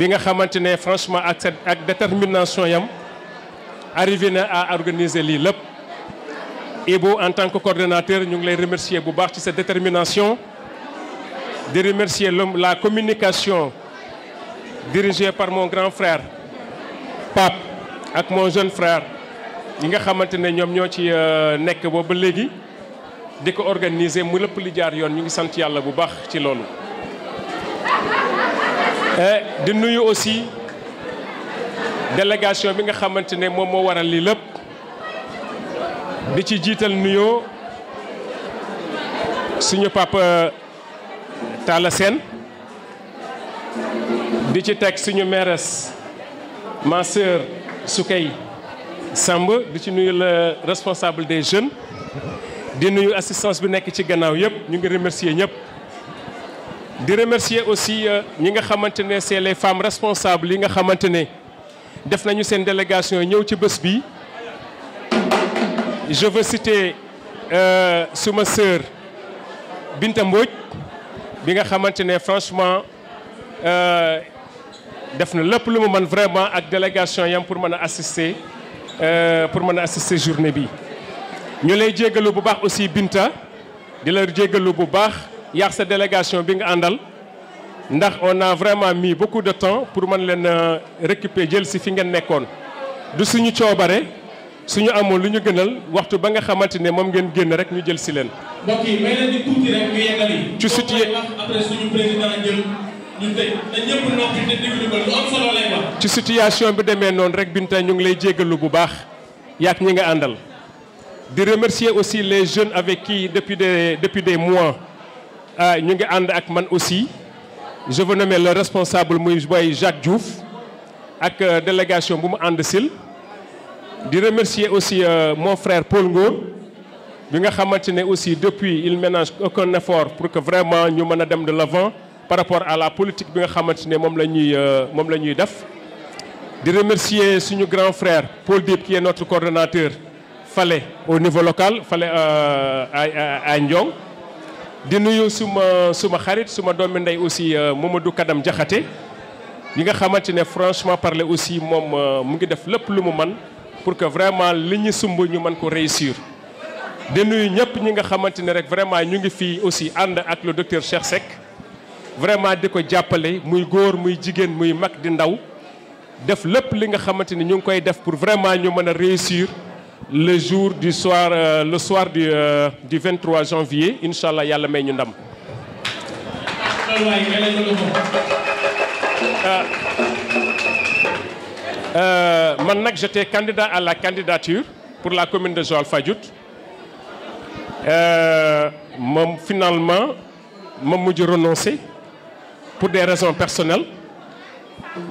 bi nga xamante ne franchement ak détermination yam arrivé na à organiser lii lépp. Ibo en tant que coordonnateur ñu ngi lay remercier bu baax ci sa détermination di remercier la communication dirigée par mon grand frère Pape ak mon jeune frère yi nga xamante ne ñoom ñoo ci nekk boobu ba léegi di ko organiser mu lépp li jaar yoon ñu ngi sant yàlla bu baax ci loolu. di nuyu aussi délégation bi nga xamante ne moom moo waral lii lépp di ci jiital nuyoo suñu papa Talla Sène di ci teg suñu mairesse ma sœur Soukey Samb di ci nuyu le responsable des jeunes di nuyu assistance bi nekk ci gannaaw yëpp ñu ngi remercier ñëpp. di remercier aussi ñi nga xamante ne c'est les femmes responsables yi nga xamante ne def nañu seen délégation ñëw ci bés bi. Je veux citer suma sœur Binta Mbodj bi nga xamante ne franchement def na lépp lu mu mën vraiment ak délégation yam pour mën a assister journée bi. ñu lay jéggalu bu baax aussi Binta di la jéggalu bu baax yaax sa délégation bi nga àndal ndax on a vraiment mis beaucoup de temps pour mën leen récupérer jël si fi ngeen nekkoon du suñu coobare. suñu amoon lu ñu gënal waxtu ba nga xamante ne moom ngeen génn rek ñu jël si leen. mbokk yi may leen di tuuti rek ñu yeggali. ci après suñu président jël ñu tëj na ñëpp noppi te déglu ko lu am solo lay wax. ci situation bi demee noonu rek Binta ñu ngi lay jéggalu bu baax yaak ñi nga àndal. di remercier aussi les jeunes avec qui depuis des mois ñu ngi ànd ak man aussi je veux nommer le responsable muy boy Jacques Diouf ak délégation bu mu ànd sil di remercier aussi mon frère Paul Ngor bi nga xamante ne aussi depuis il ménage aucun effort pour que vraiment ñu mën a dem de l'avant par rapport à la politique bi nga xamante ne moom la ñuy def. di remercier suñu grand frère Paul Diop qui est notre coordonnateur fale au niveau local fale à Ndiong. di nuyu suma xarit suma doomi ndey aussi Mamadou Kadam Diakhaté yi nga xamante ne franchement parler aussi moom mu ngi def lépp lu mu mën pour que vraiment li ñu sumb ñu mën ko réussir. di nuyu ñëpp ñi nga xamante ne rek vraiment ñu ngi fii aussi ànd ak le docteur Cheikh Seck vraiment di ko jàppale muy góor muy jigéen muy mag di ndaw def lépp li nga xamante ni ñu ngi koy def pour vraiment ñu mën a réussir le jour du soir le soir du 23 janvier incha allah yàlla may ñu ndam. man nag j'étais candidat à la candidature pour la commune de Joal-Fadiouth moom finalement ma mujj renoncer pour des raisons personnelles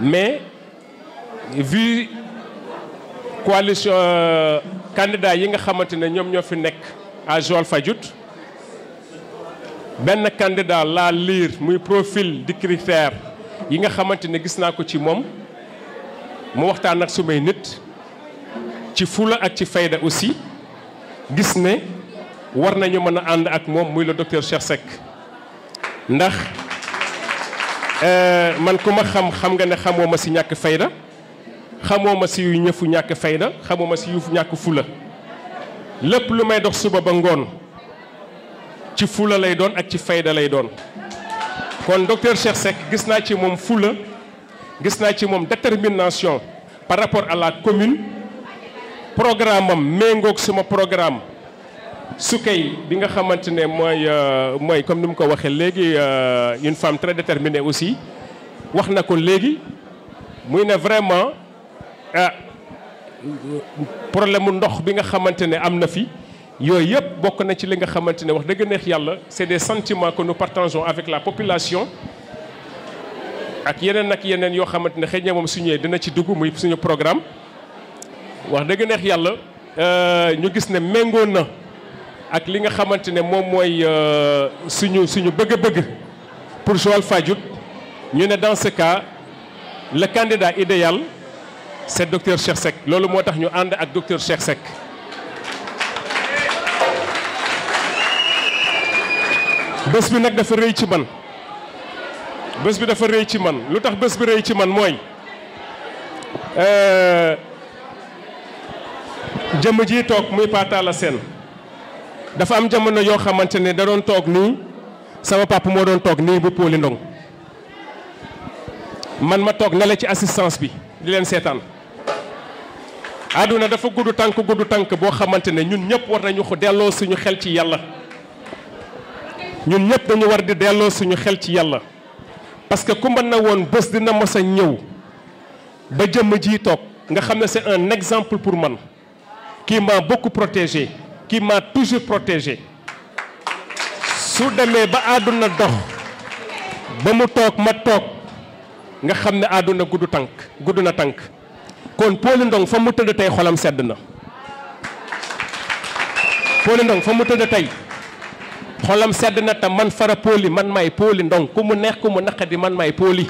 mais vu coalition candidat yi nga xamante ne ñoom ñoo fi nekk à Joal-Fadiouth benn candidat laa lire muy profil di critère yi nga xamante ne gis naa ko ci moom mu waxtaan ak sumay nit ci fula ak ci fayda aussi gis ne war nañu mën a ànd ak moom muy le docteur Cheikh Seck ndax man ku ma xam nga ne xamoo ma si ñàkk fayda xamoo ma si yu ñëfu ñàkk fayda xamoo ma si yu ñàkk fula lépp lu may dox suba ba ngoon ci fula lay doon ak ci fayda lay doon kon docteur Cheikh Seck gis naa ci moom fula gis naa ci moom détermination par rapport à la commune programme am méngoog suma programme Soukey bi nga xamante ne mooy comme ni mu ko waxee léegi une femme très déterminée aussi wax na ko léegi muy ne vraiment problème mu ndox bi nga xamante ne am na fi yooyu yëpp bokk na ci li nga xamante ne wax dëgg neex yàlla c'est des sentiments que nous partageons avec la population ak yeneen yoo xamante ne xëy na moom su ñëwee dina ci dugg muy suñu programme wax dëgg neex yàlla ñu gis ne méngoo na ak li nga xamante ne moom mooy suñu bëgg-bëgg pour Joal-Fadiouth ñu ne dans ce cas le candidat idéal c'est docteur Cheikh Seck loolu moo tax ñu ànd ak docteur Cheikh Seck. bés bi nag dafa rëy ci man bés bi dafa rëy ci man lu tax bés bi rëy ci man mooy jëmm ji toog muy Pa Talla Sène dafa am jamono yoo xamante ne da doon toog nii sama papa moo doon toog nii bu Poli Ndong man ma toog ne la ci assistance bi di leen seetaan àdduna dafa gudd tànk boo xamante ne ñun ñëpp war nañu ko delloo suñu xel ci yàlla ñun ñëpp dañu war di delloo suñu xel ci yàlla parce que ku mën na woon bés dina mos a ñëw ba jëmm ji toog nga xam ne c'est un exemple pour man qui m'a beaucoup protégé qui m'a toujours protégé su demee ba àdduna dox ba mu toog ma toog nga xam ne àdduna gudd na tànk kon Poli Ndong fa mu tëdd tey xolam sedd na Poli Ndong fa mu tëdd tey xolam sedd na te man fara Poli man may Poli Ndong ku mu neex ku mu naqadi man may Poli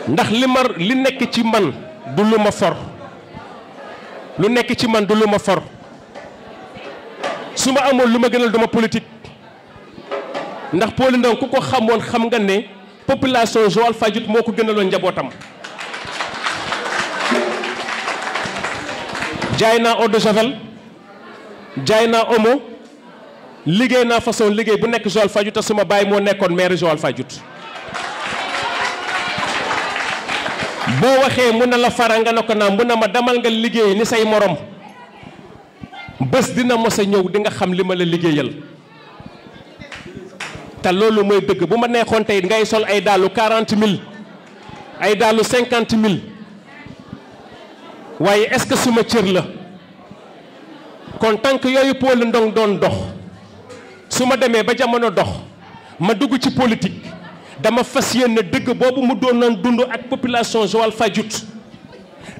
ndax li nekk ci man du lu ma for lu nekk ci man du lu ma for su ma amoon lu ma gënal duma politique ndax Poli Ndong ku ko xamoon xam nga ne population Joal Fadiouth moo ko gënaloon njabootam jaay naa eau de javel jaay naa omo liggéey naa façon liggéey bu nekk Joal Fadiouth te suma baay moo nekkoon maire Joal Fadiouth boo waxee mun na la fara nga ne ko naa mun na ma demal nga liggéey ni say morom bés dina mos a ñëw di nga xam li ma la liggéeyal te loolu mooy dëgg bu ma neexoon tey ngay sol ay daalu 40 000 ay daalu 50 000 waaye est-ce que suma cër la kon tant que yooyu Poli Ndong doon dox su ma demee ba jamono dox ma dugg ci politique dama fas yéene dëgg boobu mu doon doon dund ak population Joal Fadiouth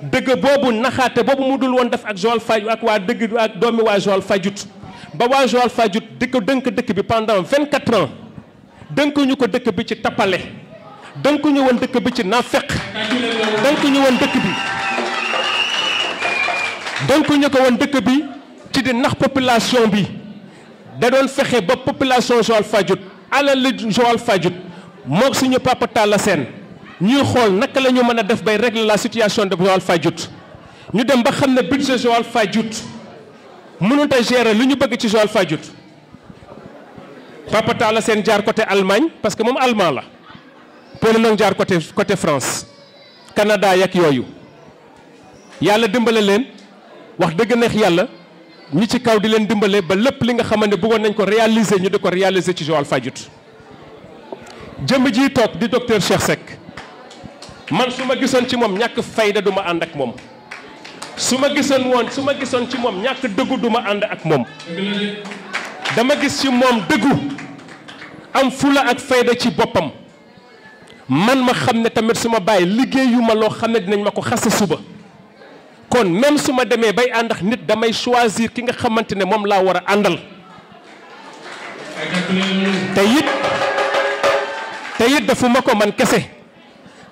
dëgg boobu naxaate boobu mu dul woon def ak Joal Fadiouth ak waa dëgg ak doomi waa Joal Fadiouth ba waa Joal Fadiouth di ko dënk dëkk bi pendant 24 ans dënkuñu ko dëkk bi ci tappale dënkuñu woon dëkk bi ci naafeq dënkuñu woon dëkk bi dënkuñu ko woon dëkk bi ci di nax population bi da doon fexe ba population Joal Fadiouth alal Joal Fadiouth moog suñu Papa Talla Sène ñuy xool naka la ñu mën a def bay régler la situation de Joal Fadiouth ñu dem ba xam ne budget Joal Fadiouth mënut a gérer lu ñu bëgg ci Joal Fadiouth Papa Talla Sène jaar côté Allemagne parce que moom allemand la Poli Ndong jaar côté France Canada yak yooyu yàlla dimbale leen wax dëgg neex yàlla ñi ci kaw di leen dimbale ba lépp li nga xamante ne bëggoon nañ ko réaliser ñu di ko réaliser ci Joal Fadiouth jëmm ji toog di docteur Cheikh Seck man su ma gisoon ci moom ñàkk fayda du ma ànd ak moom su ma gisoon ci moom ñàkk dëggu du ma ànd ak moom dama gis ci moom dëggu am fula ak fayda ci boppam man ma xam ne tamit su ma bàyyi liggéeyu ma loo xam ne dinañ ma ko xase suba kon même su ma demee bay ànd ak nit damay choisir ki nga xamante ne moom laa war a àndal te it defuma ko man kese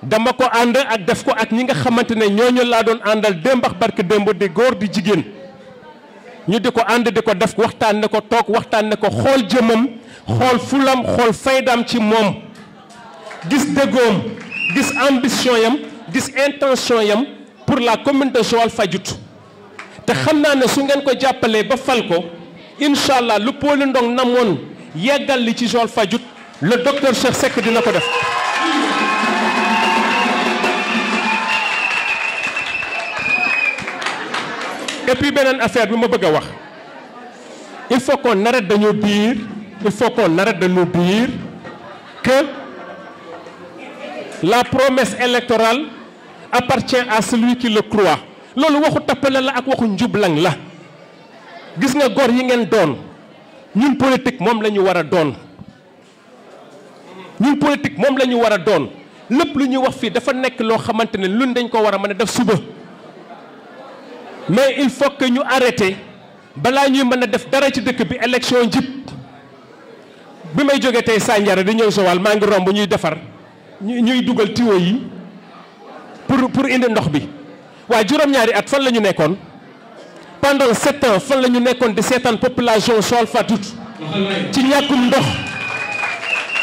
dama ko ànd ak def ko ak ñi nga xamante ne ñooñu laa doon àndal démb ak barke démb di góor di jigéen ñu di ko ànd di ko def waxtaan ne ko toog waxtaan ne ko xool jëmam xool fulam xool faydam ci moom gis dëggoom gis ambition yam gis intention yam pour la commune de Joal Fadiouth te xam naa ne su ngeen ko jàppalee ba fal ko incha allah lu Poli Ndong namoon yeggal li ci Joal Fadiouth le docteur Cheikh Seck dina ko def. Et puis beneen affaire bi ma bëgg a wax il faut qu'on arrête de nous dire que la promesse électorale appartient à celui qui le croit loolu waxu tappale la ak waxu njublang la gis nga góor yi ngeen doon ñun politique moom la ñu war a doon lépp lu ñuy wax fii dafa nekk loo xamante ne luñ dañ ko war a mën a def suba mais il faut que ñu arrêté balaa ñuy mën a def dara ci dëkk bi élection jib bi may jógee tey Sandiara di ñëw Joal maa ngi romb ñuy defar ñuy dugal tuyau yi pour indi ndox bi waaye juróom-ñaari at fan la ñu nekkoon pendant 7 ans fan la ñu nekkoon di seetaan population Joal Fadiouth ci ñàkkum ndox.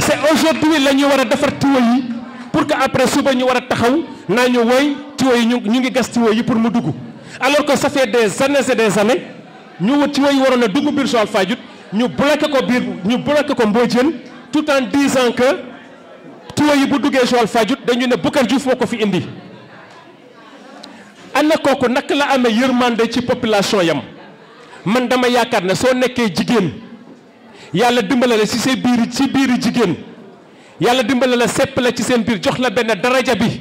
c'est aujourd'hui la ñu war a defar tuyau yi pour que après suba ñu war a taxaw naa ñu woy tuyau yi ñu ngi gas tuyau yi pour mu dugg alors que ça fait des années et des années ñu wut tuyau yi waroon a dugg biir Joal Fadiouth ñu bloqué ko Mbodiène tout en disant que tuyau yi bu duggee Joal Fadiouth dañu ne Boucar Diouf moo ko fi indi. ana kooku naka la amee yërmande ci population yam man dama yaakaar ne soo nekkee jigéen yàlla dimbale la ci say biiri jigéen yàlla dimbale la sepp la ci seen biir jox la benn daraja bi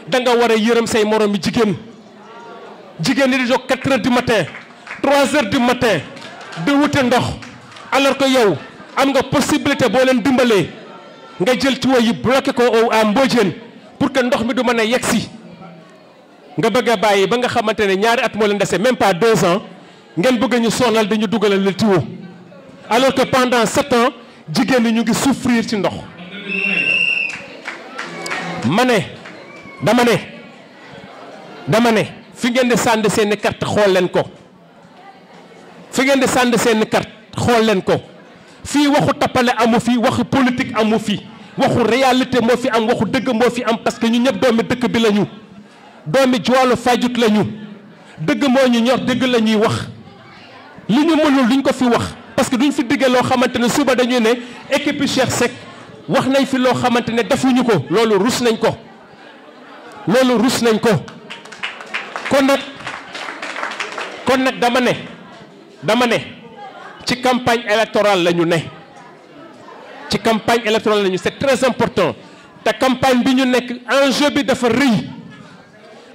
da nga war a yërëm say moromi jigéen yi di jóg 4 heures du matin 3 heures du matin di wute ndox alors que yow am nga possibilité boo leen dimbalee nga jël tuyau yi bloqué ko à Mbodiène pour que ndox mi du mën a yegsi nga bëgg a bàyyi ba nga xamante ne ñaari at moo leen dese même pas 2 ans ngeen bëgg ñu sonal dañu dugalal le tuyau alors que pendant 7 ans jigéen ñi ñu ngi souffrir ci ndox. dama ne fi ngeen di sànni seen i carte xool leen ko fii waxu tappale amu fi waxu politique amu fi waxu réalité moo fi am waxu dëgg moo fi am parce que ñu ñëpp doomi dëkk bi lañu. doomi Joal Fadiouth lañu dëgg moo ñu ñor dëgg la ñuy wax li ñu mënul duñ ko fi wax parce que duñ fi digge loo xamante ne suba dañuy ne équipe Cheikh Seck wax nañ fi loo xamante ne defuñu ko loolu rus nañ ko kon nag dama ne ci campagne électorale la ñu ne c'est très important te campagne bi ñu nekk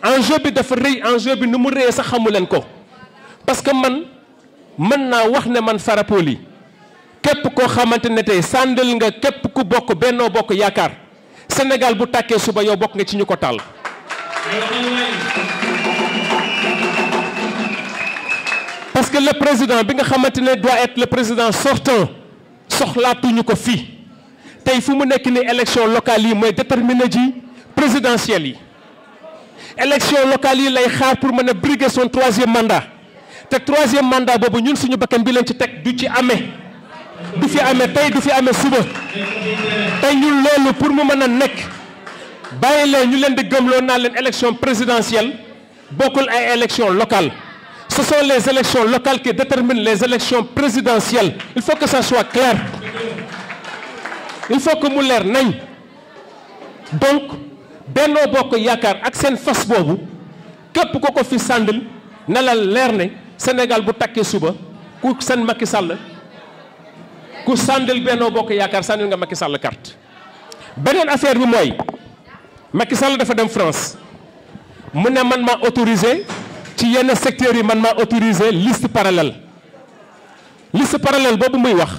enjeu bi dafa rëy enjeu bi nu mu rëyee sax xamu leen ko parce que man mën naa wax ne man Farapoli képp koo xamante ne tey sàndal nga képp ku bokk Benno Bokk Yaakaar Sénégal bu tàkkee suba yow bokk nga ci ñu ko taal. parce que le président bi nga xamante ne doit être le président sortant soxlaatuñu ko fii tey fu mu nekk ni élection locale yi mooy déterminer ji présidentielle yi. élection locale yi lay xaar pour mën a briguer son 3e mandat te 3e mandat boobu ñun suñu bakkan bi leen ci teg du fi amee tey du fi amee suba tey ñun loolu pour mu mën a nekk bàyyi leen ñu leen di gëmloo naa leen élection présidentielle bokkul ay élection locale ce sont les élections locales qui déterminent les élections présidentielles il faut que ça soit clair il faut que mu leer nañ donc Benno Bokk Yaakaar ak seen fas boobu képp ko fi sàndal na la leer ne Sénégal bu takkee suba ku seen Macky Sall ku sàndal Benno Bokk Yaakaar sàndal nga Macky Sall carte. beneen affaire bi mooy Macky Sall dafa dem France mu ne man maa autorisé ci yenn secteurs yi man maa autorisé liste parallèle boobu muy wax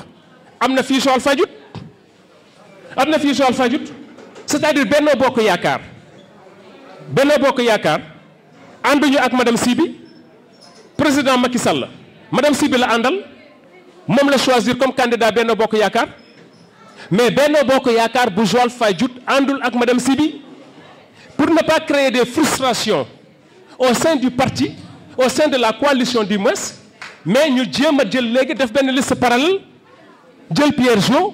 am na fii Joal Fadiouth c'est-à-dire Benno Bokk Yaakaar ànduñu ak madame Sibi président Macky Sall madame Sibi la àndal moom la choisir comme candidat Benno Bokk Yaakaar mais Benno Bokk Yaakaar bu Joal Fadiouth àndul ak madame Sibi pour ne pas créer des frustrations au sein du parti au sein de la coalition du moins mais ñu jéem a jël léegi def benn liste parallèle jël Pierre Jo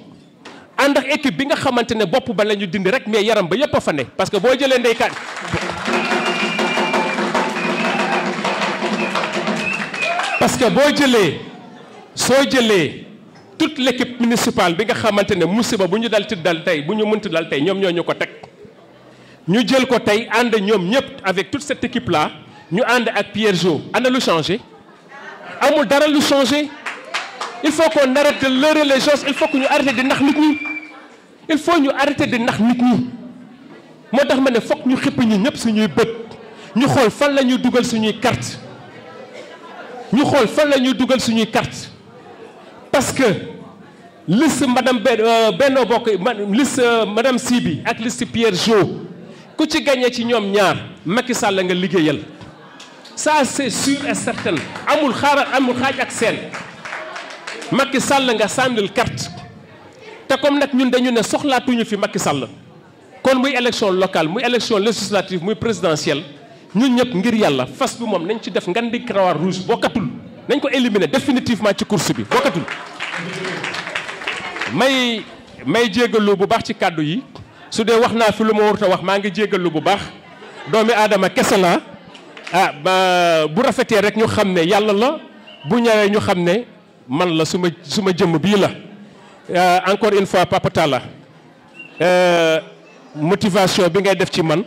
ànd ak équipe bi nga xamante ne bopp ba la ñu dindi rek mais yaram ba yépp a fa ne parce que boo jëlee ndeykaan parce que soo jëlee toute l'équipe municipale bi nga xamante ne musiba bu ñu dal tey bu ñu mënti dal tey ñoom ñoo ñu ko teg ñu jël ko tey ànd ñoom ñëpp avec toute cette équipe là ñu ànd ak Pierre Jo ana lu changé amul dara lu changé il faut qu'on arrête de leurrer les gens il faut que ñu arrêté di nax nit ñi moo tax ma ne foog ñu xippi ñi ñëpp suñuy bët ñu xool fan la ñuy dugal suñuy carte parce que liste madame Benno Bokk liste madame Sibi ak liste Pierre Jo ku ci gagné ci ñoom ñaar Macky Sall nga liggéeyal ça c'est sûr et certain amul xaaj ak seen Macky Sall nga sànnil carte te comme nag ñun dañu ne soxlaatuñu fi Macky Sall kon muy élection locale muy élection législative muy présidentielle ñun ñëpp ngir yàlla fas bi moom nañ ci def ngan di croix rouge bokkatul nañ ko éliminer définitivement ci course bi bokkatul. may jéggalu bu baax ci kàddu yi su dee wax naa fi lu ma warut a wax maa ngi jéggalu bu baax doomi aadama kese la ba bu rafetee rek ñu xam ne yàlla la bu ñëwee ñu xam ne man la suma jëmm bii la. encore une fois Papa Talla motivation bi ngay def ci man.